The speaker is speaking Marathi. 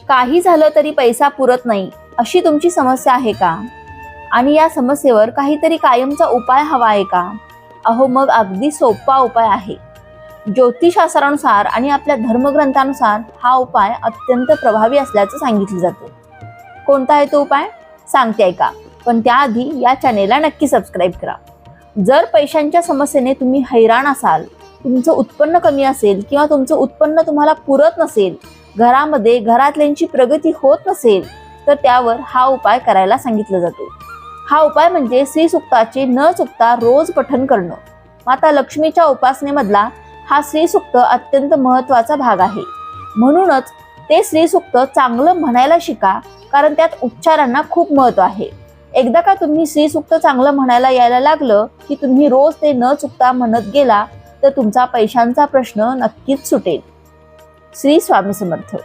काही झालं तरी पैसा पुरत नाही अशी तुमची समस्या आहे का? आणि या समस्येवर काहीतरी कायमचा उपाय हवा आहे का? अहो मग अगदी सोपा उपाय आहे. ज्योतिषशास्त्रानुसार आणि आपल्या धर्मग्रंथानुसार हा उपाय अत्यंत प्रभावी असल्याचं सांगितलं जातं. कोणता आहे तो उपाय सांगते ऐका, पण त्याआधी या चॅनेलला नक्की सबस्क्राईब करा. जर पैशांच्या समस्येने तुम्ही हैराण असाल, तुमचं उत्पन्न कमी असेल किंवा तुमचं उत्पन्न तुम्हाला पुरत नसेल, घरातल्यांची प्रगती होत नसेल, तर त्यावर हा उपाय करायला सांगितलं जातो. हा उपाय म्हणजे श्री सूक्ताचे न चुकता रोज पठण करणं. माता लक्ष्मीच्या उपासनेमधला हा श्री सूक्त अत्यंत महत्त्वाचा भाग आहे. म्हणूनच ते श्री सूक्त चांगलं म्हणायला शिका, कारण त्यात उच्चारांना खूप महत्त्व आहे. एकदा का तुम्ही श्री सूक्त चांगलं म्हणायला यायला लागलं की तुम्ही रोज ते न चुकता म्हणत गेला तर तुमचा पैशांचा प्रश्न नक्कीच सुटेल. श्री स्वामी समर्थ.